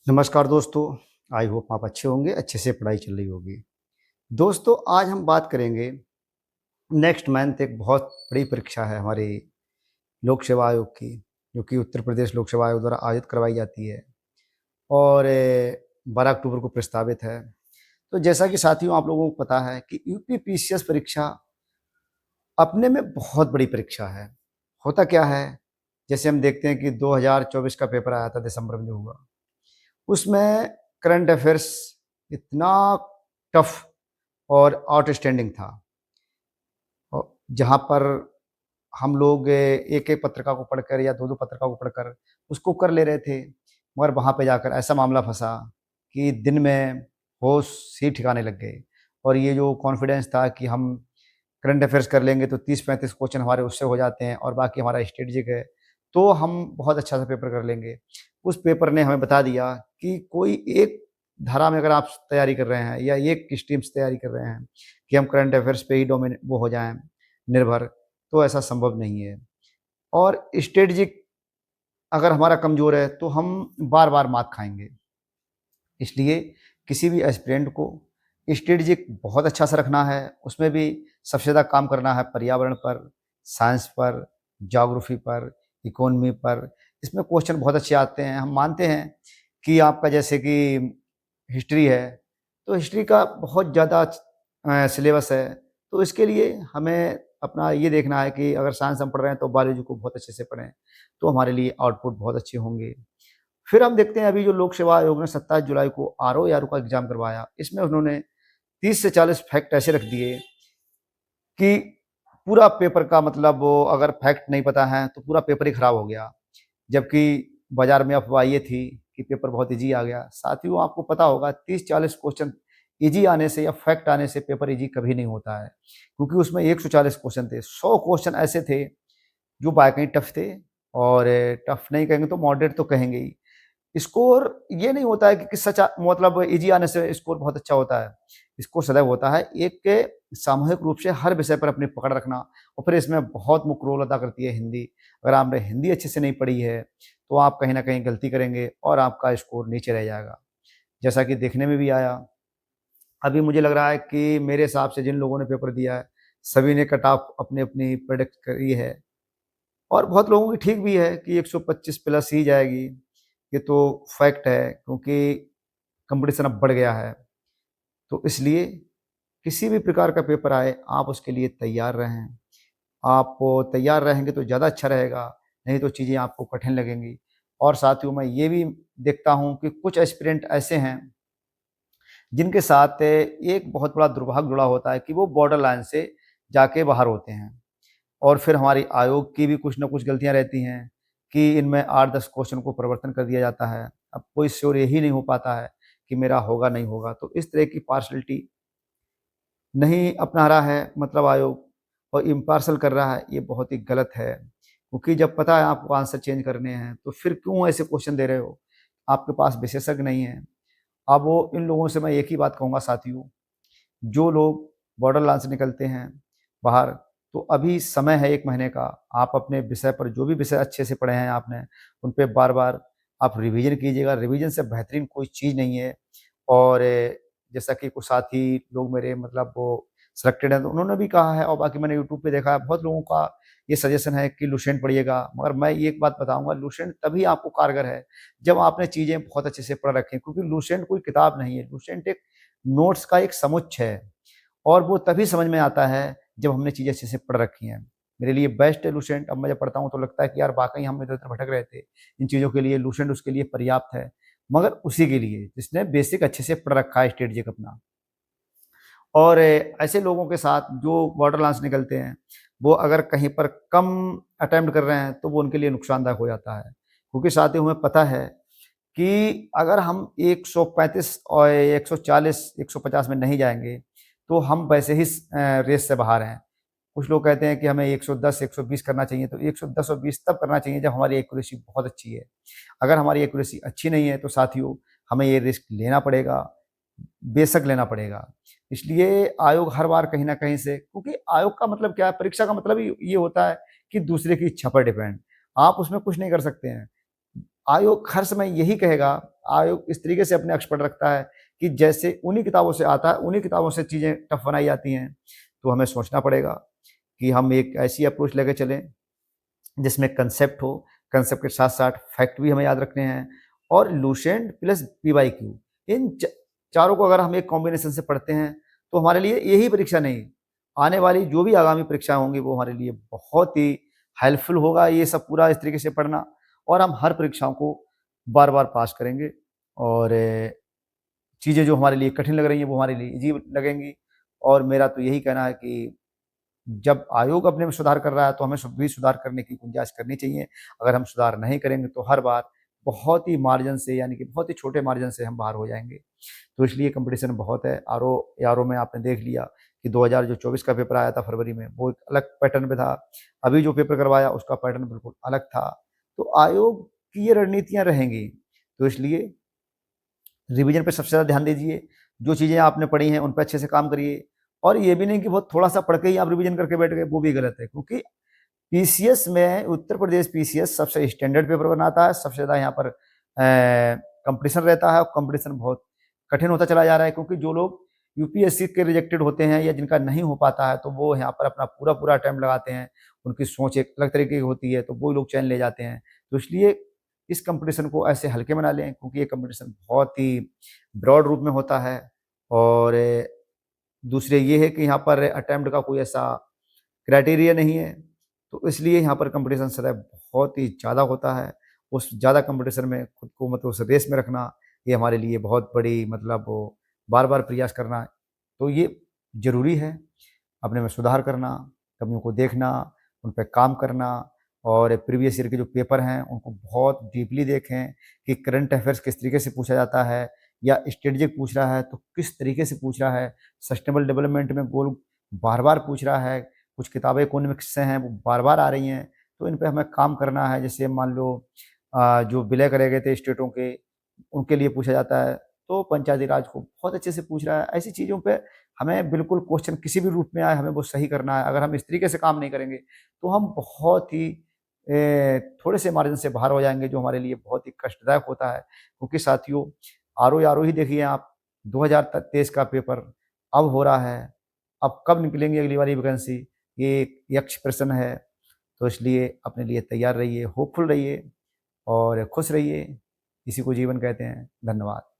नमस्कार दोस्तों। I hope आप अच्छे होंगे, अच्छे से पढ़ाई चल रही होगी। दोस्तों, आज हम बात करेंगे। नेक्स्ट मंथ एक बहुत बड़ी परीक्षा है हमारी लोक सेवा आयोग की, जो कि उत्तर प्रदेश लोक सेवा आयोग द्वारा आयोजित करवाई जाती है और 12 अक्टूबर को प्रस्तावित है। तो जैसा कि साथियों आप लोगों को पता है कि यूपी पीसीएस परीक्षा अपने में बहुत बड़ी परीक्षा है। होता क्या है, जैसे हम देखते हैं कि 2024 का पेपर आया था दिसंबर में जो हुआ, उसमें करंट अफेयर्स इतना टफ और आउटस्टैंडिंग था। और जहाँ पर हम लोग एक-एक पत्रिका को पढ़कर या 2-2 पत्रिका को पढ़कर उसको कर ले रहे थे। मगर वहाँ पे जाकर ऐसा मामला फँसा कि दिन में होश ही ठिकाने लग गए। और ये जो कॉन्फिडेंस था कि हम करंट अफेयर्स कर लेंगे तो 30-35 क्वेश्चन हमारे उससे हो जाते हैं और बाकी हमारा स्ट्रेटजिक है, तो हम बहुत अच्छा सा पेपर कर लेंगे। उस पेपर ने हमें बता दिया कि कोई एक धारा में अगर आप तैयारी कर रहे हैं या एक स्ट्रीम से तैयारी कर रहे हैं कि हम करंट अफेयर्स पे ही वो हो जाएँ निर्भर, तो ऐसा संभव नहीं है। और स्ट्रेटजिक अगर हमारा कमज़ोर है तो हम बार-बार मात खाएँगे। इसलिए किसी भी एस्पिरेंट को स्ट्रेटजिक बहुत अच्छा से रखना है, उसमें भी सबसे ज़्यादा काम करना है पर्यावरण पर, साइंस पर, ज्योग्राफी पर, इकोनॉमी पर। इसमें क्वेश्चन बहुत अच्छे आते हैं। हम मानते हैं कि आपका जैसे कि हिस्ट्री है, तो हिस्ट्री का बहुत ज़्यादा सिलेबस है, तो इसके लिए हमें अपना ये देखना है कि अगर साइंस हम पढ़ रहे हैं तो बायोलॉजी को बहुत अच्छे से पढ़ें, तो हमारे लिए आउटपुट बहुत अच्छे होंगे। फिर हम देखते हैं अभी जो लोक सेवा आयोग ने 27 जुलाई को आरओ या आरओ का एग्ज़ाम करवाया, इसमें उन्होंने 30 से 40 फैक्ट ऐसे रख दिए कि पूरा पेपर का मतलब वो अगर फैक्ट नहीं पता है, तो पूरा पेपर ही खराब हो गया। जबकि बाज़ार में अफ़वाह ये थी कि पेपर बहुत ईज़ी आ गया। साथियों आपको पता होगा 30-40 क्वेश्चन ईज़ी आने से या फैक्ट आने से पेपर ईज़ी कभी नहीं होता है। क्योंकि उसमें 140 क्वेश्चन थे, 100 क्वेश्चन ऐसे थे जो वाक़ई टफ थे और टफ नहीं कहेंगे तो मॉडरेट तो कहेंगे ही। स्कोर ये नहीं होता है कि सच मतलब ईज़ी आने से स्कोर बहुत अच्छा होता है। स्कोर सदैव होता है एक के सामूहिक रूप से हर विषय पर अपनी पकड़ रखना और फिर इसमें बहुत मुख्य रोल अदा करती है हिंदी। अगर आपने हिंदी अच्छे से नहीं पढ़ी है, तो आप कहीं न कहीं गलती करेंगे और आपका स्कोर नीचे रह जाएगा। जैसा कि देखने में भी आया, अभी मुझे लग रहा है कि मेरे हिसाब से जिन लोगों ने पेपर दिया है, सभी ने कट ऑफ अपनी-अपनी प्रेडिक्ट करी है और बहुत लोगों की ठीक भी है कि 125 प्लस ही जाएगी। ये तो फैक्ट है क्योंकि कॉम्पिटिशन अब बढ़ गया है। तो इसलिए किसी भी प्रकार का पेपर आए, आप उसके लिए तैयार रहें। आप तैयार रहेंगे तो ज़्यादा अच्छा रहेगा, नहीं तो चीज़ें आपको कठिन लगेंगी। और साथियों मैं ये भी देखता हूँ कि कुछ एस्पिरेंट ऐसे हैं, जिनके साथ एक बहुत बड़ा दुर्भाग्य जुड़ा होता है कि वो बॉर्डर लाइन से जाके बाहर होते हैं। और फिर हमारी आयोग की भी कुछ न कुछ गलतियाँ रहती हैं कि इनमें 8-10 क्वेश्चन को परिवर्तन कर दिया जाता है। अब कोई श्योर यही नहीं हो पाता है कि मेरा होगा, नहीं होगा। तो इस तरह की पार्शियलिटी नहीं अपना रहा है मतलब आयोग और इम्पार्शियल कर रहा है, ये बहुत ही गलत है। क्योंकि जब पता है आपको आंसर चेंज करने हैं, तो फिर क्यों ऐसे क्वेश्चन दे रहे हो? आपके पास विशेषज्ञ नहीं है। अब वो इन लोगों से मैं एक ही बात कहूँगा साथियों, जो लोग बॉर्डर लाइन से निकलते हैं बाहर, तो अभी समय है 1 महीने का। आप अपने विषय पर जो भी विषय अच्छे से पढ़े हैं आपने, उन पे बार-बार आप रिवीजन कीजिएगा। रिवीजन से बेहतरीन कोई चीज़ नहीं है। और जैसा कि कुछ साथी लोग मेरे मतलब वो सिलेक्टेड हैं, तो उन्होंने भी कहा है और बाकी मैंने यूट्यूब पे देखा है, बहुत लोगों का ये सजेशन है कि लुसेंट पढ़िएगा। मगर मैं ये एक बात बताऊँगा, लुसेंट तभी आपको कारगर है, जब आपने चीज़ें बहुत अच्छे से पढ़ रखी हैं। क्योंकि लुसेंट कोई किताब नहीं है, लुसेंट एक नोट्स का एक समुच्चय है और वो तभी समझ में आता है, जब हमने चीज़ें अच्छे से पढ़ रखी हैं। मेरे लिए बेस्ट है लुसेंट। अब मैं जब पढ़ता हूँ तो लगता है कि यार वाक़ई हम इधर-उधर भटक रहे थे। इन चीज़ों के लिए लुसेंट उसके लिए पर्याप्त है। मगर उसी के लिए जिसने बेसिक अच्छे से पढ़ रखा है स्ट्रेटजिक अपना। और ऐसे लोगों के साथ जो बॉर्डर लाइन से निकलते हैं, वो अगर कहीं पर कम अटेम्प्ट कर रहे हैं, तो वो उनके लिए नुकसानदायक हो जाता है। क्योंकि साथियों हमें पता है कि अगर हम 135 और 140, 150 में नहीं जाएँगे, तो हम वैसे ही रेस से बाहर हैं। कुछ लोग कहते हैं कि हमें 110, 120 करना चाहिए, तो 110 और 20 तब करना चाहिए जब हमारी एक्यूरेसी बहुत अच्छी है। अगर हमारी एक्यूरेसी अच्छी नहीं है, तो साथियों हमें ये रिस्क लेना पड़ेगा, बेशक लेना पड़ेगा। इसलिए आयोग हर बार कहीं न कहीं से, क्योंकि आयोग का मतलब क्या है, परीक्षा का मतलब ही ये होता है कि दूसरे की इच्छा पर डिपेंड। आप उसमें कुछ नहीं कर सकते हैं। आयोग हर समय यही कहेगा, आयोग इस तरीके से अपने एक्सपर्ट रखता है कि जैसे उन्हीं किताबों से आता है, उन्हीं किताबों से चीज़ें टफ बनाई जाती हैं। तो हमें सोचना पड़ेगा कि हम एक ऐसी अप्रोच लेके चलें जिसमें कंसेप्ट हो, कंसेप्ट के साथ-साथ फैक्ट भी हमें याद रखने हैं और लुसेंट प्लस पीवाईक्यू इन चारों को अगर हम एक कॉम्बिनेशन से पढ़ते हैं, तो हमारे लिए यही परीक्षा नहीं, आने वाली जो भी आगामी परीक्षाएँ होंगी, वो हमारे लिए बहुत ही हेल्पफुल होगा ये सब पूरा इस तरीके से पढ़ना और हम हर परीक्षाओं को बार-बार पास करेंगे और चीज़ें जो हमारे लिए कठिन लग रही हैं, वो हमारे लिए ईज़ी लगेंगी और मेरा तो यही कहना है कि जब आयोग अपने में सुधार कर रहा है, तो हमें भी सुधार करने की गुंजाइश करनी चाहिए। अगर हम सुधार नहीं करेंगे, तो हर बार बहुत ही मार्जिन से यानी कि बहुत ही छोटे मार्जिन से हम बाहर हो जाएँगे। तो इसलिए कॉम्पिटिशन बहुत है। आरओ में आपने देख लिया कि 2024 का पेपर आया था फरवरी में, वो एक अलग पैटर्न पे था। अभी जो पेपर करवाया, उसका पैटर्न बिल्कुल अलग था। तो आयोग की ये रणनीतियाँ रहेंगी। तो इसलिए रिवीजन पे सबसे ज़्यादा ध्यान दीजिए। जो चीज़ें आपने पढ़ी हैं, उन पे अच्छे से काम करिए और ये भी नहीं कि बहुत थोड़ा-सा पढ़ के ही आप रिवीजन करके बैठ गए, वो भी गलत है क्योंकि पीसीएस में उत्तर प्रदेश पीसीएस सबसे स्टैंडर्ड पेपर बनाता है, सबसे ज़्यादा यहाँ पर कॉम्पिटिशन रहता है और कॉम्पिटिशन बहुत कठिन होता चला जा रहा है क्योंकि जो लोग यूपीएससी के रिजेक्टेड होते हैं या जिनका नहीं हो पाता है, तो वो यहाँ पर अपना पूरा-पूरा अटेम्प्ट लगाते हैं। उनकी सोच एक अलग तरीके की होती है, तो वो लोग चैन ले जाते हैं। तो इसलिए इस कॉम्पिटिशन को ऐसे हल्के में ना लें क्योंकि ये कॉम्पिटिशन बहुत ही ब्रॉड रूप में होता है और दूसरे ये है कि यहाँ पर अटेम्प्ट का कोई ऐसा क्राइटेरिया नहीं है, तो इसलिए यहाँ पर कॉम्पिटिशन सदैव बहुत ही ज़्यादा होता है। उस ज़्यादा कॉम्पिटिशन में खुद को मतलब उस रेस में रखना, ये हमारे लिए बहुत बड़ी मतलब वो बार-बार प्रयास करना, तो ये ज़रूरी है। अपने में सुधार करना, कमियों को देखना, उन पे काम करना और प्रीवियस ईयर के जो पेपर हैं, उनको बहुत डीपली देखें कि करंट अफेयर्स किस तरीके से पूछा जाता है या स्ट्रेटेजिक पूछ रहा है, तो किस तरीके से पूछ रहा है। सस्टेनेबल डेवलपमेंट में गोल बार-बार पूछ रहा है। कुछ किताबें इकोनॉमिक्स से हैं, वो बार-बार आ रही हैं, तो इन पे हमें काम करना है। जैसे मान लो जो विलय करे गए थे स्टेटों के, उनके लिए पूछा जाता है, तो पंचायती राज को बहुत अच्छे से पूछ रहा है। ऐसी चीज़ों पे हमें बिल्कुल क्वेश्चन किसी भी रूप में आए, हमें वो सही करना है। अगर हम इस तरीके से काम नहीं करेंगे, तो हम बहुत ही थोड़े से मार्जिन से बाहर हो जाएँगे, जो हमारे लिए बहुत ही कष्टदायक होता है। क्योंकि साथियों, आरओ ही देखिए आप, 2023 का पेपर अब हो रहा है। अब कब निकलेंगी अगली वाली वैकेंसी, ये एक यक्ष प्रश्न है। तो इसलिए अपने लिए तैयार रहिए, होपफुल रहिए और खुश रहिए। इसी को जीवन कहते हैं। धन्यवाद।